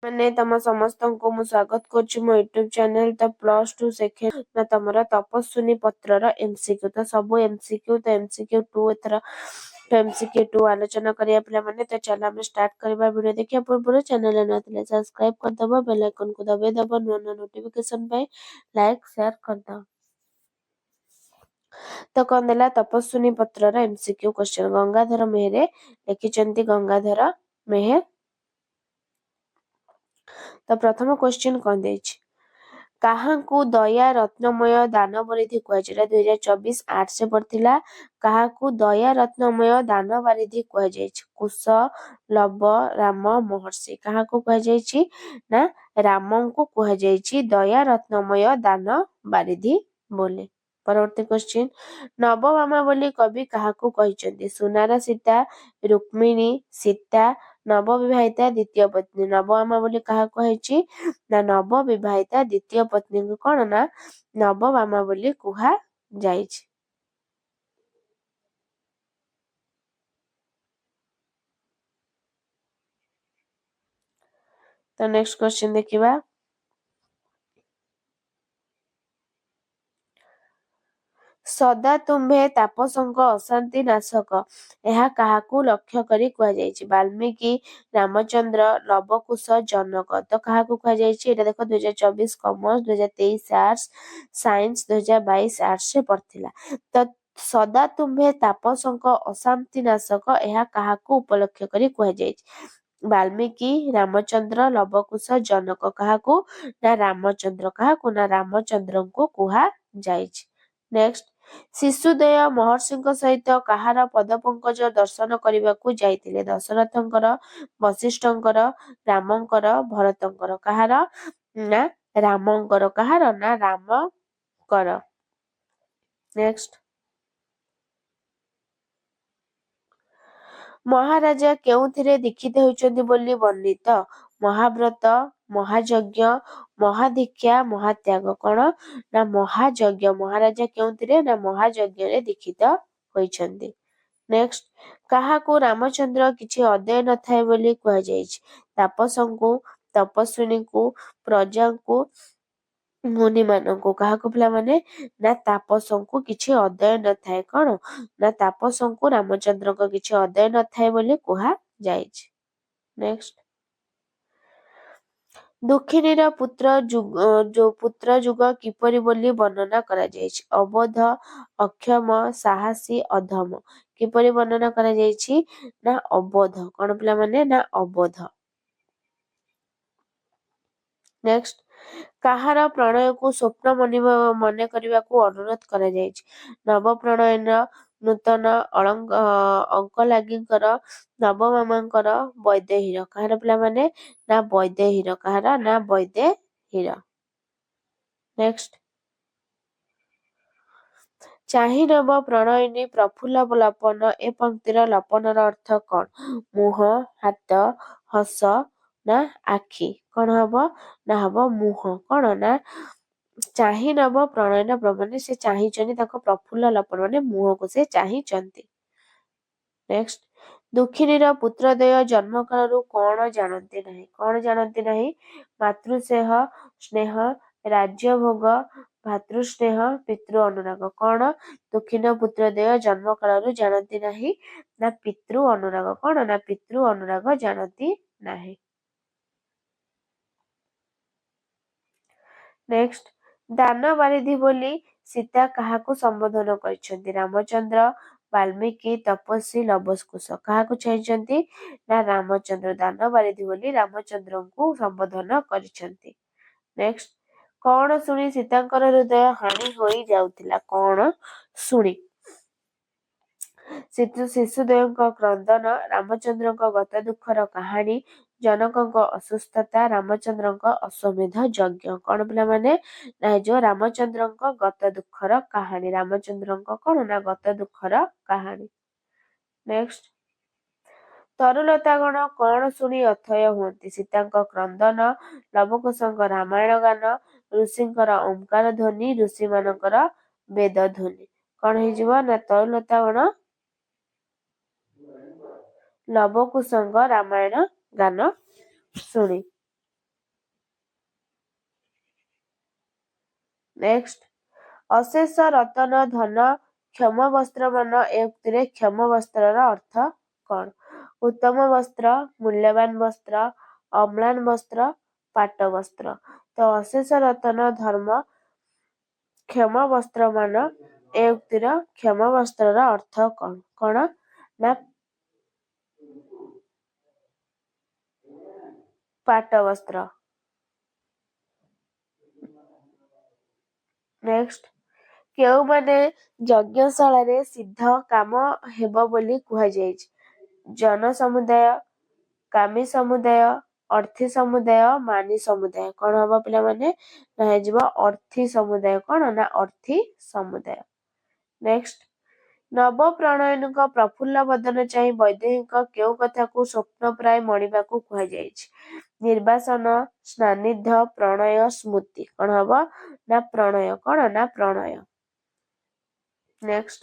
ମାନେ ତମ ସମସ୍ତଙ୍କୁ ମୁଁ ସ୍ୱାଗତ କରୁଛି ମୋ ୟୁଟ୍ୟୁବ ଚ୍ୟାନେଲ ତ +2 ସେକେଣ୍ଡ ନା ତମର ତପସ୍ୱିନୀ ପତ୍ରର ଏମସିକ୍ୟୁ ତ ସବୁ ଏମସିକ୍ୟୁ ତ ଏମସିକ୍ୟୁ 2 ଏଥର ଏମସିକ୍ୟୁ 2 ଆଲୋଚନା କରିବା ପିଲାମାନେ ତ ଚାଲ ଆମେ ଷ୍ଟାର୍ଟ କରିବା ଭିଡ଼ିଓ ଦେଖିବା ପୂର୍ବରୁ ଚ୍ୟାନେଲ ନଥିଲେ ସବସ୍କ୍ରାଇବ କରିଦବ ବେଲ ଆଇକନକୁ ଦବାଇ ଦବ ନୂଆ ନୂଆ ନୋଟିଫିକେସନ ପାଇଁ ଲାଇକ୍ ସେୟାର କରିଦବ। ତ କଣ ଦେଲା ତପସ୍ୱିନୀ ପତ୍ରର ଏମସିକ୍ୟୁ କ୍ୱେଶ୍ଚନ ଗଙ୍ଗାଧର ମେହେର ଲେଖିଛନ୍ତି ଗଙ୍ଗାଧର ମେହେର। ତ ପ୍ରଥମ କ୍ୱେଶ୍ଚନ କଣ ଦେଇଛି କାହାକୁ ଦୟା ରତ୍ନମୟ ଦାନବାରିଧି କୁହାଯାଏ? 2024 ଆର୍ଟ୍ସରେ ପଡିଥିଲା। କାହାକୁ ଦୟା ରତ୍ନମୟ ଦାନବାରିଧି କୁହାଯାଇଛି? କୁଶ, ଲବ, ରାମ, ମହର୍ଷି। କାହାକୁ କୁହାଯାଇଛି ନା ରାମଙ୍କୁ କୁହାଯାଇଛି ଦୟା ରତ୍ନମୟ ଦାନବାରିଧି ବୋଲି। ପରବର୍ତ୍ତୀ କ୍ୱେଶ୍ଚନ ନବଭାମା ବୋଲି କବି କାହାକୁ କହିଛନ୍ତି? ସୁନାର ସୀତା, ରୁକ୍ମିଣୀ, ସୀତା, ନବବିବାହିତା ଦ୍ୱିତୀୟ ପତ୍ନୀ। ନବଭାମା ବୋଲି କାହାକୁ କୁହାଯାଇଛି ନା ନବବିବାହିତା ଦ୍ୱିତୀୟ ପତ୍ନୀଙ୍କୁ କଣ ନା ନବଭାମା ବୋଲି କୁହାଯାଇଛି। ତ ନେକ୍ସଟ କ୍ୱେଶ୍ଚନ ଦେଖିବା ସଦା ତୁମ୍ଭେ ତାପସଙ୍କ ଅଶାନ୍ତି ନାଶକ ଏହା କାହାକୁ ଲକ୍ଷ୍ୟ କରି କୁହାଯାଇଛି? ବାଲ୍ମୀକି, ରାମଚନ୍ଦ୍ର, ଲବକୁଶ, ଜନକ। ତ କାହାକୁ କୁହାଯାଇଛି ଏଇଟା ଦେଖ 2024 କମର୍ସ, 2023 ଆର୍ଟ୍ସ, ସାଇନ୍ସ, 2022 ଆର୍ଟ୍ସରେ ପଡିଥିଲା। ତ ସଦା ତୁମ୍ଭେ ତାପସଙ୍କ ଅଶାନ୍ତି ନାଶକ ଏହା କାହାକୁ ଉପଲକ୍ଷ୍ୟ କରି କୁହାଯାଇଛି? ବାଲ୍ମୀକି, ରାମଚନ୍ଦ୍ର, ଲବକୁଶ, ଜନକ। କାହାକୁ ନା ରାମଚନ୍ଦ୍ର। କାହାକୁ ନା ରାମଚନ୍ଦ୍ରଙ୍କୁ କୁହାଯାଇଛି। ନେକ୍ସଟ ଶିଶୁଦ୍ୱୟ ମହର୍ଷିଙ୍କ ସହିତ କାହାର ପଦପଙ୍କଜ ଦର୍ଶନ କରିବାକୁ ଯାଇଥିଲେ? ଦଶରଥଙ୍କର, ବଶିଷ୍ଠଙ୍କର, ରାମଙ୍କର, ଭରତଙ୍କର। କାହାର ନା ରାମଙ୍କର। କାହାର ନା ରାମଙ୍କର। ନେକ୍ସଟ ମହାରାଜା କେଉଁଥିରେ ଦୀକ୍ଷିତ ହେଉଛନ୍ତି ବୋଲି ବର୍ଣ୍ଣିତ? ମହାବ୍ରତ, ମହାଯଜ୍ଞ, ମହାଦୀକ୍ଷା, ମହାତ୍ୟାଗ। କଣ ନା ମହାଯଜ୍ଞ। ମହାରାଜା କେଉଁଥିରେ ନା ମହାଯଜ୍ଞରେ ଦୀକ୍ଷିତ ହୋଇଛନ୍ତି। ନେକ୍ସଟ କାହାକୁ ରାମଚନ୍ଦ୍ର କିଛି ଅଦେୟ ନଥାଏ ବୋଲି କୁହାଯାଇଛି? ତାପସଙ୍କୁ, ତପସ୍ୱିନୀଙ୍କୁ, ପ୍ରଜାଙ୍କୁ, ମୁନିମାନଙ୍କୁ। କାହାକୁ ପିଲାମାନେ ନା ତାପସଙ୍କୁ କିଛି ଅଦେୟ ନଥାଏ। କଣ ନା ତାପସଙ୍କୁ ରାମଚନ୍ଦ୍ରଙ୍କ କିଛି ଅଦେୟ ନଥାଏ ବୋଲି କୁହାଯାଇଛି। ନେକ୍ସଟ ଦୁଃଖିନୀର ପୁତ୍ର ଯୁଗ କିପରି ବୋଲି ବର୍ଣ୍ଣନା କରାଯାଇଛି? ଅବୋଧ, ଅକ୍ଷମ, ସାହସୀ, ଅଧମ। କିପରି ବର୍ଣ୍ଣନା କରାଯାଇଛି ନା ଅବୋଧ। କଣ ପିଲାମାନେ ନା ଅବୋଧ। ନେକ୍ସଟ କାହାର ପ୍ରଣୟକୁ ସ୍ୱପ୍ନ ମନେ କରିବାକୁ ଅନୁରୋଧ କରାଯାଇଛି? ନବପ୍ରଣୟନ, ନୂତନ, ଅଙ୍କଲାଗୀଙ୍କର, ନବମାମାଙ୍କର, ବୈଦେହୀର। କାହାର ପିଲାମାନେ ନା ବୈଦେହୀର। କାହାର ନା ବୈଦେହୀର। ନେକ୍ସଟ ଚାହିଁ ନବ ପ୍ରଣୟିନୀ ପ୍ରଫୁଲ୍ଲ ଲପନ ଏ ପଂକ୍ତିର ଲପନର ଅର୍ଥ କଣ? ମୁହଁ, ହାତ, ହସ ନା ଆଖି। କଣ ହବ ନା ହବ ମୁହଁ। କଣ ନା ଚାହିଁ ନବ ପ୍ରଣୟନ ମାନେ ସେ ଚାହିଁଛନ୍ତି ତାଙ୍କ ପ୍ରଫୁଲ୍ଲ ଲପନ ମାନେ ମୁହଁକୁ ସେ ଚାହିଁଛନ୍ତି। ନେକ୍ସଟ ଦୁଃଖିନୀର ପୁତ୍ରଦ୍ୱୟ ଜନ୍ମ କାଳରୁ କଣ ଜାଣନ୍ତି ନାହିଁ? କଣ ଜାଣନ୍ତି ନାହିଁ? ମାତୃସ୍ନେହ, ସ୍ନେହ, ରାଜ୍ୟଭୋଗ, ଭାତୃସ୍ନେହ, ପିତୃ ଅନୁରାଗ। କଣ ଦୁଃଖିନ ପୁତ୍ରଦ୍ୱୟ ଜନ୍ମ କାଳରୁ ଜାଣନ୍ତି ନାହିଁ ନା ପିତୃ ଅନୁରାଗ। କଣ ନା ପିତୃ ଅନୁରାଗ ଜାଣନ୍ତି ନାହିଁ। ନେକ୍ସଟ ଦାନବାରିଧି ବୋଲି ସୀତା କାହାକୁ ସମ୍ବୋଧନ କରିଛନ୍ତି? ରାମଚନ୍ଦ୍ର, ବାଲ୍ମୀକି, ତପସ୍ୱୀ, ଲବକୁଶ। କାହାକୁ ଚାହିଁଛନ୍ତି ନା ରାମଚନ୍ଦ୍ର। ଦାନବାରିଧି ବୋଲି ରାମଚନ୍ଦ୍ରଙ୍କୁ ସମ୍ବୋଧନ କରିଛନ୍ତି। ନେକ୍ସଟ କଣ ଶୁଣି ସୀତାଙ୍କର ହୃଦୟ ହାଣି ହୋଇ ଯାଉଥିଲା? କଣ ଶୁଣି? ଶିଶୁଦ୍ୱୟଙ୍କ କ୍ରନ୍ଦନ, ରାମଚନ୍ଦ୍ରଙ୍କ ଗତ ଦୁଃଖର କାହାଣୀ, ଜନକଙ୍କ ଅସୁସ୍ଥତା, ରାମଚନ୍ଦ୍ରଙ୍କ ଅଶ୍ୱମେଧ ଯଜ୍ଞ। କଣ ପିଲାମାନେ ନା ଯୋଉ ରାମଚନ୍ଦ୍ରଙ୍କ ଗତ ଦୁଃଖର କାହାଣୀ। ରାମଚନ୍ଦ୍ରଙ୍କ କଣ ନା ଗତ ଦୁଃଖର କାହାଣୀ। ନେକ୍ସଟ ତରୁଲତାଗଣ କଣ ଶୁଣି ଅଥୟ ହୁଅନ୍ତି? ସୀତାଙ୍କ କ୍ରନ୍ଦନ, ଲବକୁଶଙ୍କ ରାମାୟଣ ଗାନ, ଋଷିଙ୍କର ଓଁକାର ଧ୍ୱନି, ଋଷିମାନଙ୍କର ବେଦ ଧ୍ୱନି। କଣ ହେଇଯିବ ନା ତରୁଲତାଗଣ ଲବକୁଶଙ୍କ ରାମାୟଣ ଗାନ ଶୁଣି। ନେକ୍ସଟ ଅଶେଷ ରତନ ଧନ କ୍ଷମ ବସ୍ତ୍ରମାନ ଏ ଉକ୍ତିରେ କ୍ଷମ ବସ୍ତ୍ରର ଅର୍ଥ କଣ? ଉତ୍ତମ ବସ୍ତ୍ର, ମୂଲ୍ୟବାନ ବସ୍ତ୍ର, ଅମ୍ଳାନ ବସ୍ତ୍ର, ପାଟ ବସ୍ତ୍ର। ତ ଅଶେଷ ରତନ ଧର୍ମ କ୍ଷମ ବସ୍ତ୍ରମାନ ଏ ଉକ୍ତିର କ୍ଷମ ବସ୍ତ୍ରର ଅର୍ଥ କଣ? କଣ ନା ପାଟ ବସ୍ତ୍ର। ନେକ୍ସଟ କେଉଁମାନେ ଯଜ୍ଞଶାଳାରେ ସିଦ୍ଧ କାମ ହେବ ବୋଲି କୁହାଯାଇଛି? ଜନ ସମୁଦାୟ, କାମୀ ସମୁଦାୟ, ଅର୍ଥୀ ସମୁଦାୟ, ମାନି ସମୁଦାୟ। କଣ ହବ ପିଲାମାନେ? ନା ହେଇଯିବ ଅର୍ଥୀ ସମୁଦାୟ। କଣ ନା ଅର୍ଥୀ ସମୁଦାୟ। ନେକ୍ସଟ ନବପ୍ରଣୟନଙ୍କ ପ୍ରଫୁଲ୍ଲ ବଦନ ଚାହିଁ ବୈଦେହୀଙ୍କ କେଉଁ କଥାକୁ ସ୍ୱପ୍ନପ୍ରାୟ ମଣିବାକୁ କୁହାଯାଇଛି? ନିର୍ବାସନ, ସ୍ନାନିଧ୍ୟ, ପ୍ରଣୟ, ସ୍ମୃତି। କଣ ହବ? ନା ପ୍ରଣୟ। କଣ ନା ପ୍ରଣୟ। ନେକ୍ସଟ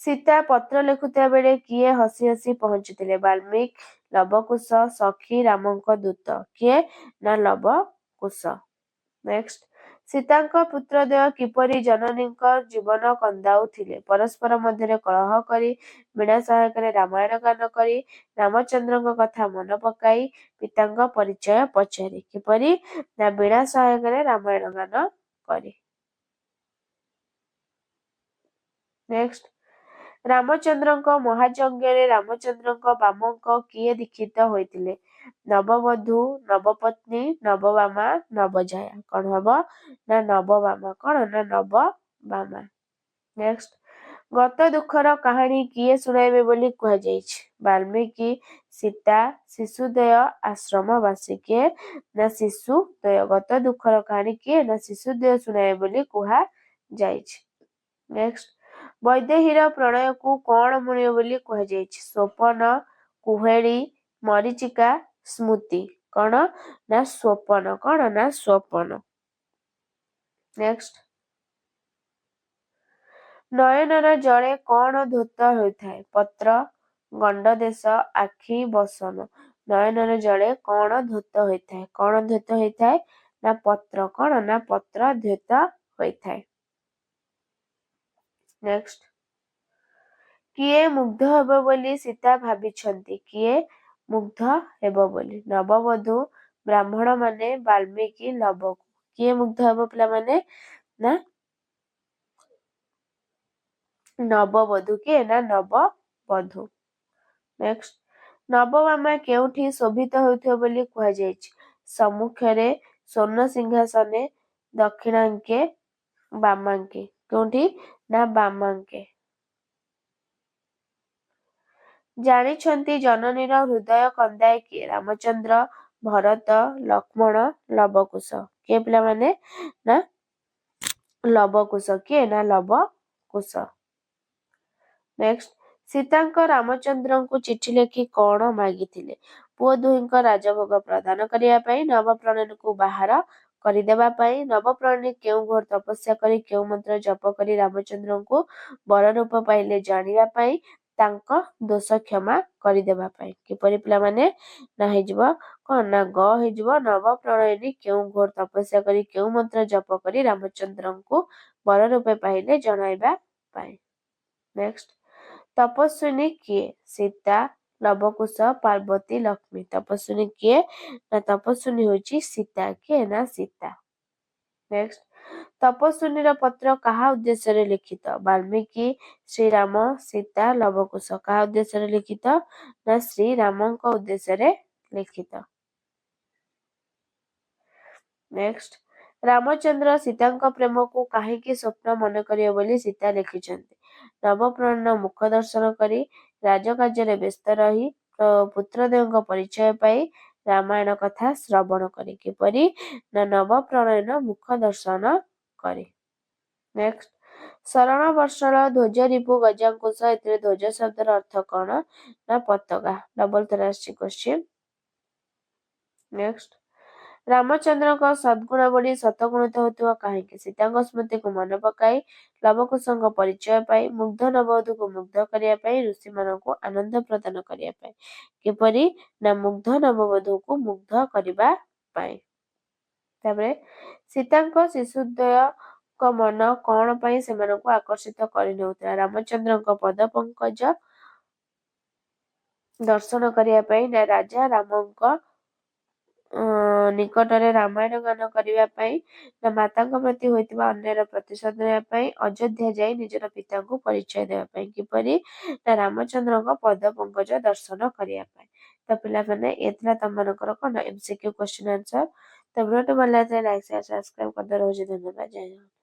ସୀତା ପତ୍ର ଲେଖୁଥିବା ବେଳେ କିଏ ହସି ହସି ପହଞ୍ଚିଥିଲେ? ବାଲ୍ମୀକି, ଲବକୁଶ, ସଖୀ, ରାମଙ୍କ ଦୂତ। କିଏ? ନା ଲବକୁଶ। ନେକ୍ସଟ ସୀତାଙ୍କ ପୁତ୍ରଦ୍ୱୟ କିପରି ଜନନୀଙ୍କ ଜୀବନ କନ୍ଦାଉଥିଲେ? ପରସ୍ପର ମଧ୍ୟରେ କଳହ କରି, ବୀଣା ସହାୟକରେ ରାମାୟଣ ଗାନ କରି, ରାମଚନ୍ଦ୍ରଙ୍କ କଥା ମନେ ପକାଇ, ପିତାଙ୍କ ପରିଚୟ ପଚାରି। କିପରି? ନା ବୀଣା ସହାୟକରେ ରାମାୟଣ ଗାନ କରି। ନେକ୍ସଟ ରାମଚନ୍ଦ୍ରଙ୍କ ମହାଯଜ୍ଞରେ ରାମଚନ୍ଦ୍ରଙ୍କ ବାମଙ୍କ କିଏ ଦୀକ୍ଷିତ ହୋଇଥିଲେ? ନବବଧୂ, ନବପତ୍ନୀ, ନବବାମା, ନବଜାୟା। କଣ ହବ? ନା ନବବାମା। କଣ ନା ନବବାମା। ନେକ୍ସଟ ଗତ ଦୁଃଖର କାହାଣୀ କିଏ ଶୁଣାଇବେ ବୋଲି କୁହାଯାଇଛି? ବାଲ୍ମୀକି, ସୀତା, ଶିଶୁଦ୍ୱୟ, ଆଶ୍ରମବାସୀ। କିଏ? ନା ଶିଶୁଦ୍ୱୟ। ଗତ ଦୁଃଖର କାହାଣୀ କିଏ? ନା ଶିଶୁଦ୍ୱୟ ଶୁଣାଇବେ ବୋଲି କୁହାଯାଇଛି। ନେକ୍ସଟ ବୈଦେହୀର ପ୍ରଣୟକୁ କଣ ମିଳିବ ବୋଲି କୁହାଯାଇଛି? ସ୍ୱପନ, କୁହେଳି, ମରୀଚିକା, ସ୍ମୃତି। କଣ ନା ସ୍ୱପନ। କଣ ନା ସ୍ୱପନ। ନେକ୍ସଟ ନୟନର ଜଳେ କଣ ଧୌତ ହେଉଥାଏ? ପତ୍ର, ଗଣ୍ଡଦେଶ, ଆଖି, ବସନ। ନୟନର ଜଳେ କଣ ଧୌତ ହୋଇଥାଏ? କଣ ଧୌତ ହୋଇଥାଏ? ନା ପତ୍ର। କଣ ନା ପତ୍ର ଧୌତ ହୋଇଥାଏ। ନେକ୍ସଟ କିଏ ମୁଗ୍ଧ ହେବ ବୋଲି ସୀତା ଭାବିଛନ୍ତି? କିଏ ମୁଗ୍ଧ ହେବ ବୋଲି? ନବବଧୂ, ବ୍ରାହ୍ମଣ ମାନେ, ବାଲ୍ମୀକି, ଲବକୁ। କିଏ ମୁଗ୍ଧ ହେବ ପିଲାମାନେ? ନା ନବବଧୂ। କିଏ? ନା ନବବଧୂ। ନେକ୍ସଟ ନବବାମା କେଉଁଠି ଶୋଭିତ ହେଉଥିବ ବୋଲି କୁହାଯାଇଛି? ସମ୍ମୁଖରେ, ସ୍ୱର୍ଣ୍ଣ ସିଂହାସନେ, ଦକ୍ଷିଣାଙ୍କେ, ବାମାଙ୍କେ। କେଉଁଠି? ନା ବାମାଙ୍କେ। ଜାଣିଛନ୍ତି ଜନନୀର ହୃଦୟ କନ୍ଦାଏ କିଏ? ରାମଚନ୍ଦ୍ର, ଭରତ, ଲକ୍ଷ୍ମଣ, ଲବକୁଶ। କିଏ ପିଲାମାନେ? ନା ଲବକୁଶ। କିଏ? ନା ଲବକୁଶ। ନେକ୍ସଟ ସୀତାଙ୍କ ରାମଚନ୍ଦ୍ରଙ୍କୁ ଚିଠି ଲେଖି କଣ ମାଗିଥିଲେ? ପୁଅ ଦୁହିଁଙ୍କ ରାଜଭୋଗ ପ୍ରଦାନ କରିବା ପାଇଁ, ନବପ୍ରଣୟନକୁ ବାହାର କରିଦେବା ପାଇଁ, ନବପ୍ରଣୟନୀ କେଉଁ ଘୋର ତପସ୍ୟା କରି କେଉଁ ମନ୍ତ୍ର ଜପ କରି ରାମଚନ୍ଦ୍ରଙ୍କୁ ବର ରୂପ ପାଇଲେ ଜାଣିବା ପାଇଁ, ତାଙ୍କ ଦୋଷ କ୍ଷମା କରିଦେବା ପାଇଁ। କିପରି ପିଲାମାନେ? ନା ହେଇଯିବ କଣ ନା ଗ ହେଇଯିବ ନବପ୍ରଣୟନୀ କେଉଁ ଘୋର ତପସ୍ୟା କରି କେଉଁ ମନ୍ତ୍ର ଜପ କରି ରାମଚନ୍ଦ୍ରଙ୍କୁ ବର ରୂପେ ପାଇଲେ ଜଣାଇବା ପାଇଁ। ନେକ୍ସଟ ତପସ୍ୱିନୀ କିଏ? ସୀତା, ଲବକୁଶ, ପାର୍ବତୀ, ଲକ୍ଷ୍ମୀ। ତପସ୍ୱିନୀ କିଏ? ନା ତପସ୍ୱିନୀ ହେଉଛି ସୀତା। କିଏ? ନା ସୀତା। ନେକ୍ସଟ ତପସ୍ୱିନୀର ପତ୍ର କାହା ଉଦ୍ଦେଶ୍ୟରେ ଲିଖିତ? ବାଲ୍ମୀକି, ଶ୍ରୀରାମ, ସୀତା, ଲବକୁଶ। କାହା ଉଦ୍ଦେଶ୍ୟରେ ଲିଖିତ? ନା ଶ୍ରୀରାମଙ୍କ ଉଦ୍ଦେଶ୍ୟରେ ଲିଖିତ। ନେକ୍ସଟ ରାମଚନ୍ଦ୍ର ସୀତାଙ୍କ ପ୍ରେମକୁ କାହିଁକି ସ୍ୱପ୍ନ ମନେ କରିବେ ବୋଲି ସୀତା ଲେଖିଛନ୍ତି? ନବପ୍ରଣୟନ ମୁଖ ଦର୍ଶନ କରି, ରାଜକାର୍ଯ୍ୟରେ ବ୍ୟସ୍ତ ରହି, ପୁତ୍ରଦେବଙ୍କ ପରିଚୟ ପାଇ, ରାମାୟଣ କଥା ଶ୍ରବଣ କରି। କିପରି? ନା ନବପ୍ରଣୟନ ମୁଖ ଦର୍ଶନ କରି। ନେକ୍ସଟ ଶରଣ ବର୍ଷଳ ଧ୍ୱଜରିପୁ ଗଜାଙ୍କୁଶ ଏଥିରେ ଧ୍ୱଜ ଶବ୍ଦର ଅର୍ଥ କଣ? ନା ପତାକା। ଡବଲ ଥର ଆସିଛି କ୍ୱେଶ୍ଚିନ୍। ନେକ୍ସଟ ରାମଚନ୍ଦ୍ରଙ୍କ ସଦ୍ଗୁଣାବଳୀ ଶତଗୁଣିତ ହେଉଥିବ କାହିଁକି? ସୀତାଙ୍କ ସ୍ମୃତିକୁ ମନେ ପକାଇ, ଲବକୁଶଙ୍କ ପରିଚୟ ପାଇ, ମୁଗ୍ଧ ନବବଧୂକୁ ମୁଗ୍ଧ କରିବା ପାଇଁ, ଋଷିମାନଙ୍କୁ ଆନନ୍ଦ ପ୍ରଦାନ କରିବା ପାଇଁ। କିପରି? ନା ମୁଗ୍ଧ ନବବଧୂକୁ ମୁଗ୍ଧ କରିବା ପାଇଁ। ତାପରେ ସୀତାଙ୍କ ଶିଶୁଦ୍ୱୟଙ୍କ ମନ କଣ ପାଇଁ ସେମାନଙ୍କୁ ଆକର୍ଷିତ କରିନେଉଥିଲା? ରାମଚନ୍ଦ୍ରଙ୍କ ପଦ ପଙ୍କଜ ଦର୍ଶନ କରିବା ପାଇଁ ନା ରାଜା ରାମଙ୍କ ନିକଟରେ ରାମାୟଣ ଗାନ କରିବା ପାଇଁ ନା ମାତାଙ୍କ ପ୍ରତି ହୋଇଥିବା ଅନ୍ୟାୟର ପ୍ରତିଶୋଧ ନେବା ପାଇଁ ଅଯୋଧ୍ୟା ଯାଇ ନିଜର ପିତାଙ୍କୁ ପରିଚୟ ଦେବା ପାଇଁ କିପରି ନା ରାମଚନ୍ଦ୍ରଙ୍କ ପଦ ପଙ୍କଜ ଦର୍ଶନ କରିବା ପାଇଁ। ତ ପିଲାମାନେ ଏ ଥିଲା ତମମାନଙ୍କର କଣ MCQ କ୍ୱେଶ୍ଚିନ୍ ଆନ୍ସର। ତ ଭିଡ଼ିଓଟି ଭଲ ଲାଗିଥିଲେ ଲାଇକ୍ ସେୟାର ସବସ୍କ୍ରାଇବ କରିଦେବାର ରହୁଛି। ଧନ୍ୟବାଦ। ଜୟ ଜଗନ୍ନାଥ।